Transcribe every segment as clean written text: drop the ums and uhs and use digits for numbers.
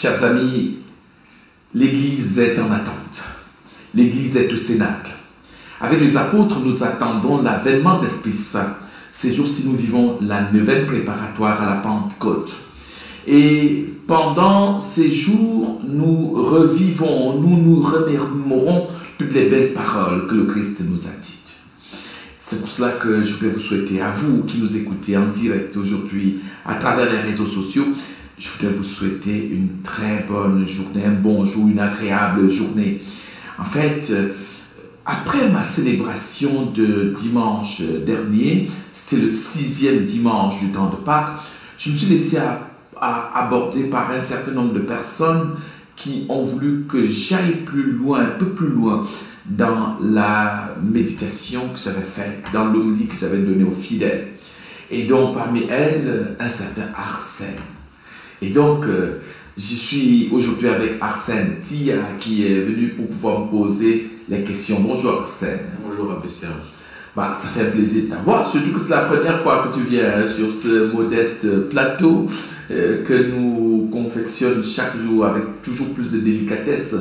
Chers amis, l'Église est en attente. L'Église est au Cénacle. Avec les apôtres, nous attendons l'avènement de l'Esprit Saint. Ces jours-ci, nous vivons la neuvaine préparatoire à la Pentecôte. Et pendant ces jours, nous revivons, nous remémorons toutes les belles paroles que le Christ nous a dites. C'est pour cela que je voudrais vous souhaiter, à vous qui nous écoutez en direct aujourd'hui à travers les réseaux sociaux, je voudrais vous souhaiter une très bonne journée, un bon jour, une agréable journée. En fait, après ma célébration de dimanche dernier, c'était le 6e dimanche du temps de Pâques, je me suis laissé aborder par un certain nombre de personnes qui ont voulu que j'aille plus loin, un peu plus loin, dans la méditation que j'avais faite, dans l'homélie que j'avais donnée aux fidèles. Et donc, parmi elles, un certain Arsène. Et donc, je suis aujourd'hui avec Arsène Tia, qui est venu pour pouvoir me poser les questions. Bonjour Arsène. Bonjour Abbé Serge. Bah, ça fait un plaisir de t'avoir, surtout que c'est la première fois que tu viens sur ce modeste plateau que nous confectionnons chaque jour avec toujours plus de délicatesse,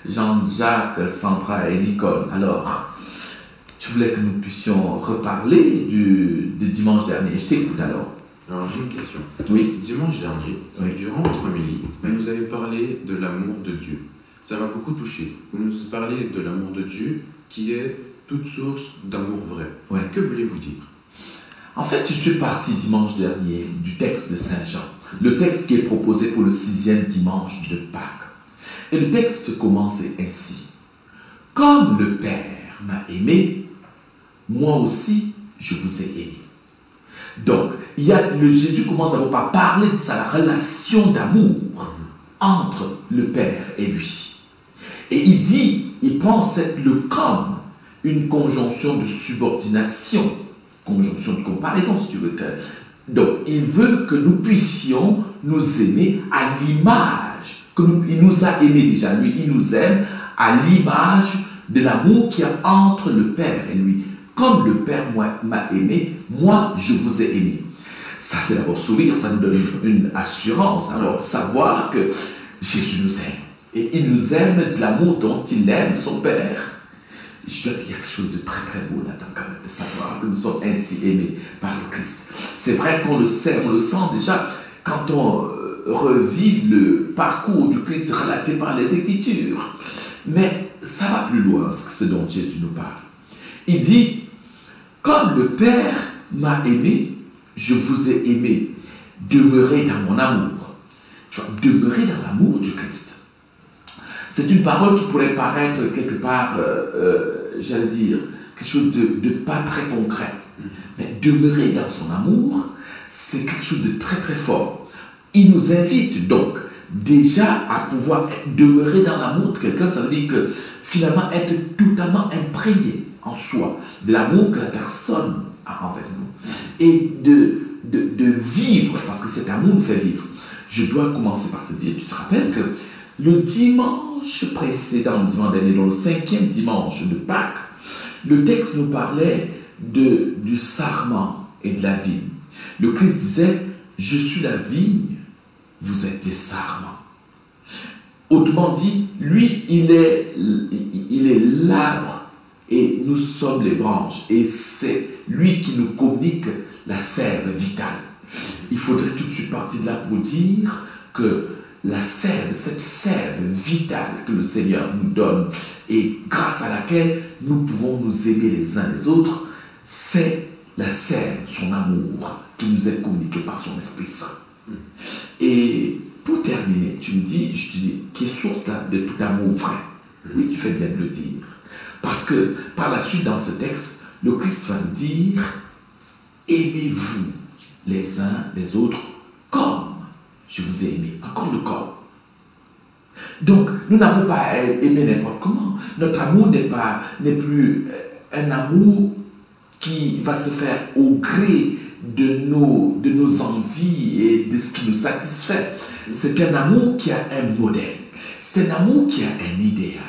Jean-Jacques, Sandra et Nicole. Alors, tu voulais que nous puissions reparler du dimanche dernier. Je t'écoute alors. Alors j'ai une question. Oui. Dimanche dernier, durant votre homélie, vous nous avez parlé de l'amour de Dieu. Ça m'a beaucoup touché. Vous nous parlez de l'amour de Dieu qui est toute source d'amour vrai. Ouais. Que voulez-vous dire? En fait, je suis parti dimanche dernier du texte de Saint Jean, le texte qui est proposé pour le 6e dimanche de Pâques. Et le texte commence ainsi. Comme le Père m'a aimé, moi aussi je vous ai aimé. Donc, Jésus commence d'abord par parler de sa relation d'amour entre le Père et lui. Et il prend le comme une conjonction de subordination, conjonction de comparaison, si tu veux. Donc, il veut que nous puissions nous aimer à l'image, il nous a aimés déjà, lui, il nous aime à l'image de l'amour qu'il y a entre le Père et lui. Comme le Père m'a aimé, moi, je vous ai aimé. Ça fait d'abord sourire, ça nous donne une assurance, d'abord savoir que Jésus nous aime. Et il nous aime de l'amour dont il aime son Père. Je dois dire quelque chose de très très beau là-dedans quand même, de savoir que nous sommes ainsi aimés par le Christ. C'est vrai qu'on le sait, on le sent déjà quand on revit le parcours du Christ relaté par les Écritures. Mais ça va plus loin, ce dont Jésus nous parle. Il dit, comme le Père m'a aimé, je vous ai aimé. Demeurez dans mon amour. Tu vois, demeurez dans l'amour du Christ. C'est une parole qui pourrait paraître quelque part, j'allais dire, quelque chose de pas très concret. Mais demeurer dans son amour, c'est quelque chose de très très fort. Il nous invite donc déjà à pouvoir demeurer dans l'amour de quelqu'un. Ça veut dire que finalement être totalement imprégné en soi de l'amour que la personne a envers nous. Et de vivre, parce que cet amour nous fait vivre. Je dois commencer par te dire, tu te rappelles que le dimanche précédent, le dimanche dernier, dans le 5e dimanche de Pâques, le texte nous parlait du sarment et de la vigne. Le Christ disait, je suis la vigne, vous êtes les sarments. Autrement dit, lui, il est l'arbre et nous sommes les branches. Et c'est lui qui nous communique la sève vitale. Il faudrait tout de suite partir de là pour dire que la sève, cette sève vitale que le Seigneur nous donne et grâce à laquelle nous pouvons nous aimer les uns les autres, c'est la sève de son amour qui nous est communiquée par son Esprit Saint. Et pour terminer, je te dis, qui est source de tout amour vrai. Oui, tu fais bien de le dire. Parce que par la suite, dans ce texte, le Christ va nous dire, aimez-vous les uns les autres comme je vous ai aimé. Encore le corps. Donc, nous n'avons pas à aimer n'importe comment. Notre amour n'est plus un amour qui va se faire au gré de nos envies et de ce qui nous satisfait. C'est un amour qui a un modèle. C'est un amour qui a un idéal.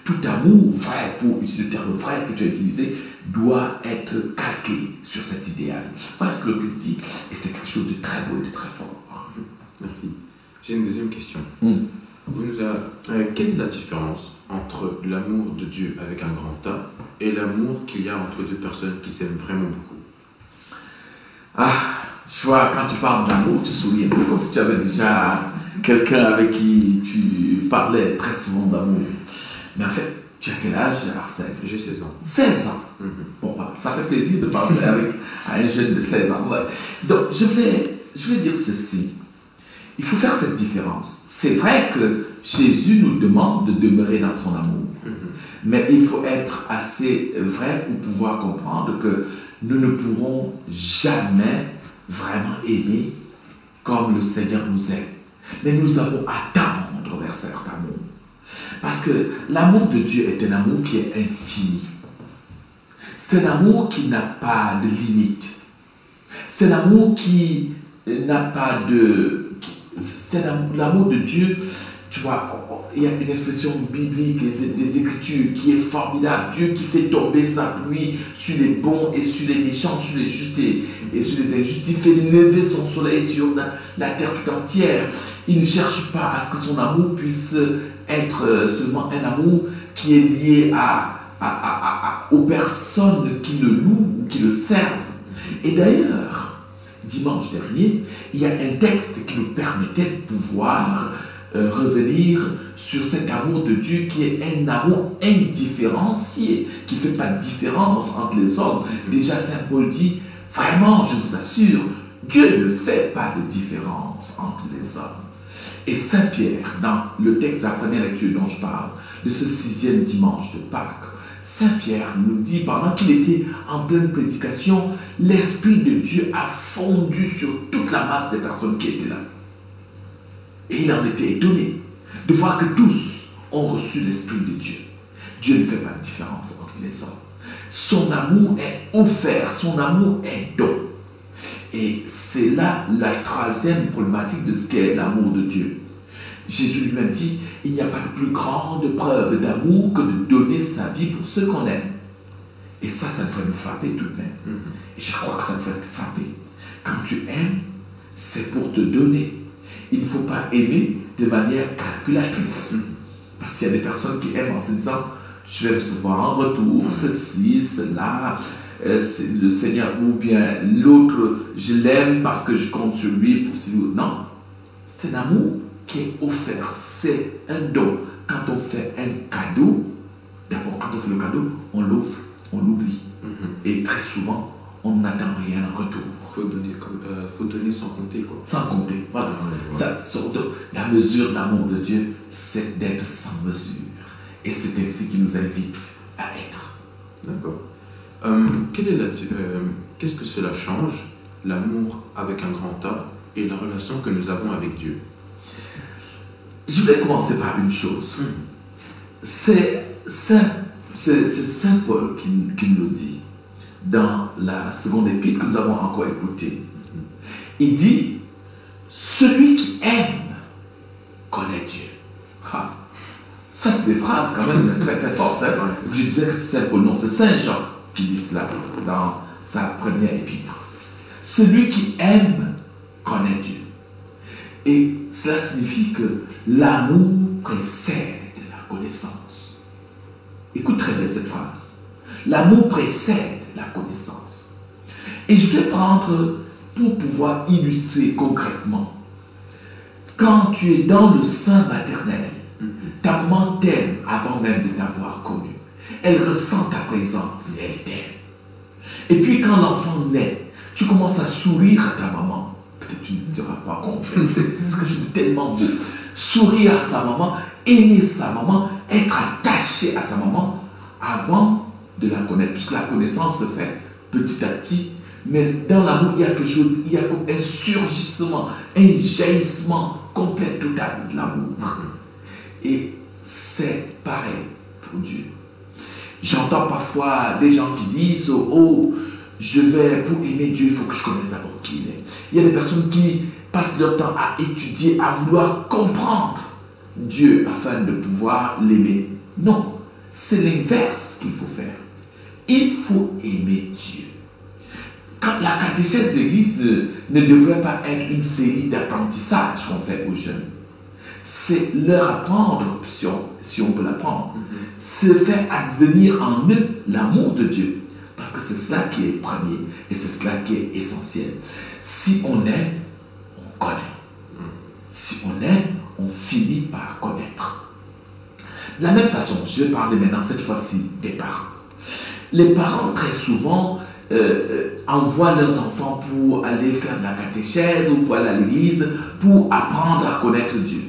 Tout amour vrai, pour utiliser le terme vrai que tu as utilisé, doit être calqué sur cet idéal. Voilà ce que le Christ dit. Et c'est quelque chose de très beau et de très fort. Merci. J'ai une deuxième question. Quelle est la différence entre l'amour de Dieu avec un grand A et l'amour qu'il y a entre deux personnes qui s'aiment vraiment beaucoup? Je vois, quand tu parles d'amour, tu souris un peu comme si tu avais déjà quelqu'un avec qui tu parlais très souvent d'amour. Mais en fait, tu as quel âge, Arsène? J'ai 16 ans. 16 ans. Bon, ça fait plaisir de parler à un jeune de 16 ans. Ouais. Donc, je vais dire ceci. Il faut faire cette différence. C'est vrai que Jésus nous demande de demeurer dans son amour. Mais il faut être assez vrai pour pouvoir comprendre que nous ne pourrons jamais vraiment aimer comme le Seigneur nous aime. Mais nous avons à tendre vers cet amour. Parce que l'amour de Dieu est un amour qui est infini. C'est un amour qui n'a pas de limite. C'est un amour qui n'a pas de... C'est l'amour de Dieu. Tu vois, il y a une expression biblique des Écritures qui est formidable. Dieu qui fait tomber sa pluie sur les bons et sur les méchants, sur les justes et sur les injustes. Il fait lever son soleil sur la terre tout entière. Il ne cherche pas à ce que son amour puisse être seulement un amour qui est lié aux personnes qui le louent ou qui le servent. Et d'ailleurs, dimanche dernier, il y a un texte qui nous permettait de pouvoir revenir sur cet amour de Dieu qui est un amour indifférencié, qui ne fait pas de différence entre les hommes. Déjà, Saint Paul dit, vraiment, je vous assure, Dieu ne fait pas de différence entre les hommes. Et Saint Pierre, dans le texte de la première lecture dont je parle, de ce 6e dimanche de Pâques, Saint Pierre nous dit, pendant qu'il était en pleine prédication, l'Esprit de Dieu a fondu sur toute la masse des personnes qui étaient là. Et il en était étonné de voir que tous ont reçu l'Esprit de Dieu. Dieu ne fait pas de différence entre les hommes. Son amour est offert, son amour est don. Et c'est là la troisième problématique de ce qu'est l'amour de Dieu. Jésus lui-même dit, il n'y a pas de plus grande preuve d'amour que de donner sa vie pour ceux qu'on aime. Et ça devrait nous frapper tout de même. Et je crois que ça devrait te frapper. Quand tu aimes, c'est pour te donner. Il ne faut pas aimer de manière calculatrice. Parce qu'il y a des personnes qui aiment en se disant, je vais recevoir en retour ceci, cela, c'est le Seigneur, ou bien l'autre, je l'aime parce que je compte sur lui pour si. Non, c'est un amour qui est offert, c'est un don. Quand on fait un cadeau, d'abord quand on fait le cadeau, on l'offre, on l'oublie. Et très souvent, on n'attend rien en retour. Faut donner sans compter, quoi. Sans compter, voilà. La mesure de l'amour de Dieu, c'est d'être sans mesure. Et c'est ainsi qu'il nous invite à être. D'accord. Qu'est-ce que cela change, l'amour avec un grand A et la relation que nous avons avec Dieu? Je vais commencer par une chose. C'est Saint Paul qui nous le dit dans la seconde épître que nous avons encore écoutée. Il dit, celui qui aime connaît Dieu. Ça, c'est des phrases quand même très très fortes. Hein? Je disais que c'est Saint Paul, non, c'est Saint Jean qui dit cela dans sa première épître. Celui qui aime connaît Dieu. Et cela signifie que l'amour précède la connaissance. Écoute très bien cette phrase. L'amour précède la connaissance. Et je vais prendre, pour pouvoir illustrer concrètement, quand tu es dans le sein maternel, ta maman t'aime avant même de t'avoir connu. Elle ressent ta présence et elle t'aime. Et puis quand l'enfant naît, tu commences à sourire à ta maman. Peut-être tu ne diras pas qu'on fait, c'est quelque chose de tellement beau. Sourire à sa maman, aimer sa maman, être attaché à sa maman avant de la connaître. Puisque la connaissance se fait petit à petit. Mais dans l'amour, il y a quelque chose, il y a un surgissement, un jaillissement complet, total de l'amour. Et c'est pareil pour Dieu. J'entends parfois des gens qui disent, oh, pour aimer Dieu, il faut que je connaisse d'abord qui il est. Il y a des personnes qui passent leur temps à étudier, à vouloir comprendre Dieu afin de pouvoir l'aimer. Non, c'est l'inverse qu'il faut faire. Il faut aimer Dieu. Quand la catéchèse de l'Église ne devrait pas être une série d'apprentissages qu'on fait aux jeunes. c'est leur apprendre, si on peut l'apprendre, c'est faire advenir en eux l'amour de Dieu. Parce que c'est cela qui est premier et c'est cela qui est essentiel. Si on aime, on connaît. Si on aime, on finit par connaître. De la même façon, je vais parler maintenant, cette fois-ci, des parents. Les parents, très souvent, envoient leurs enfants pour aller faire de la catéchèse ou pour aller à l'église pour apprendre à connaître Dieu.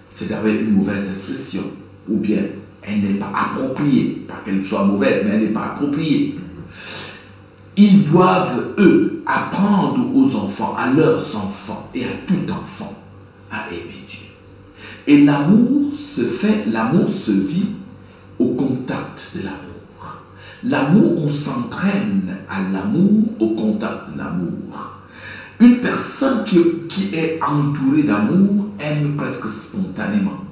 C'est d'abord une mauvaise expression, ou bien elle n'est pas appropriée, pas qu'elle soit mauvaise, mais elle n'est pas appropriée. Ils doivent, eux, apprendre aux enfants, à leurs enfants et à tout enfant, à aimer Dieu. Et l'amour se vit au contact de l'amour. L'amour, on s'entraîne à l'amour, au contact de l'amour. Une personne qui est entourée d'amour aime presque spontanément.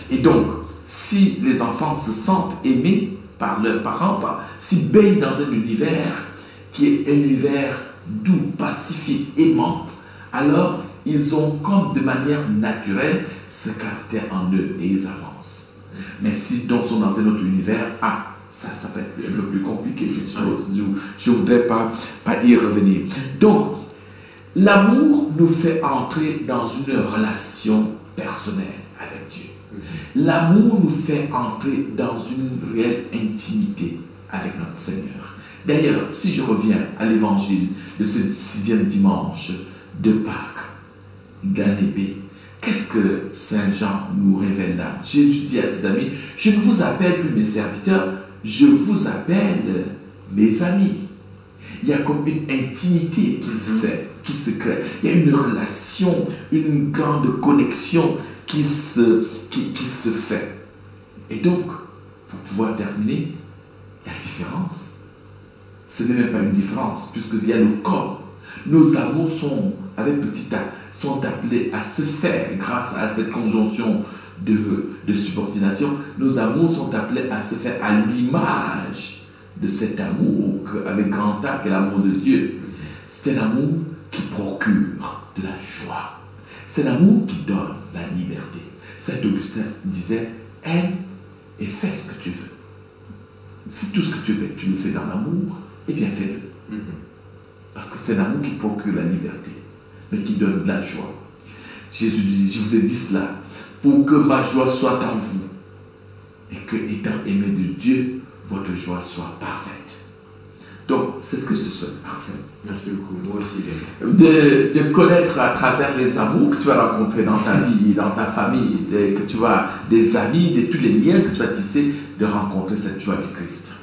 Et donc, si les enfants se sentent aimés par leurs parents, s'ils baignent dans un univers qui est un univers doux, pacifique, aimant, alors ils ont comme de manière naturelle ce caractère en eux et ils avancent. Mais s'ils sont dans un autre univers, ça peut être un peu plus compliqué. Je ne voudrais pas y revenir. Donc, l'amour nous fait entrer dans une relation personnelle avec Dieu. L'amour nous fait entrer dans une réelle intimité avec notre Seigneur. D'ailleurs, si je reviens à l'évangile de ce 6e dimanche de Pâques, d'année B, qu'est-ce que Saint Jean nous révèle là? Jésus dit à ses amis, je ne vous appelle plus mes serviteurs, je vous appelle mes amis. Il y a comme une intimité qui se fait, qui se crée. Il y a une relation, une grande connexion qui se fait. Et donc, pour pouvoir terminer, la différence, ce n'est même pas une différence, puisqu'il y a le corps. Nos amours sont, avec petit a, sont appelés à se faire grâce à cette conjonction de subordination. Nos amours sont appelés à se faire à l'image de cet amour avec grand A, qui est l'amour de Dieu. C'est un amour qui procure de la joie. C'est l'amour qui donne la liberté. Saint Augustin disait, aime et fais ce que tu veux. Si tout ce que tu fais, tu le fais dans l'amour, eh bien fais-le. Parce que c'est l'amour qui procure la liberté, mais qui donne de la joie. Jésus dit, je vous ai dit cela, pour que ma joie soit en vous, et que, étant aimé de Dieu, votre joie soit parfaite. Donc, c'est ce que je te souhaite, Arsène. Merci beaucoup, moi aussi également. De connaître à travers les amours que tu vas rencontrer dans ta vie, dans ta famille, que tu vas, des amis, de tous les liens que tu vas tisser, de rencontrer cette joie du Christ.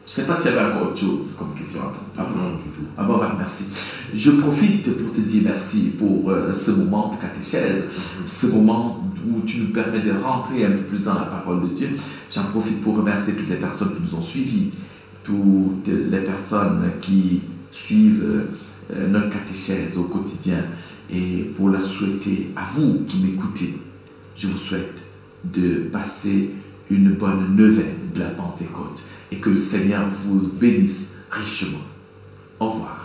Je ne sais pas s'il y avait encore autre chose comme question. Non, du tout. Ah bon, merci. Je profite pour te dire merci pour ce moment de catéchèse, ce moment où tu nous permets de rentrer un peu plus dans la parole de Dieu. J'en profite pour remercier toutes les personnes qui nous ont suivis, toutes les personnes qui suivent notre catéchèse au quotidien, et pour leur souhaiter, à vous qui m'écoutez, je vous souhaite de passer une bonne neuvaine de la Pentecôte et que le Seigneur vous bénisse richement. Au revoir.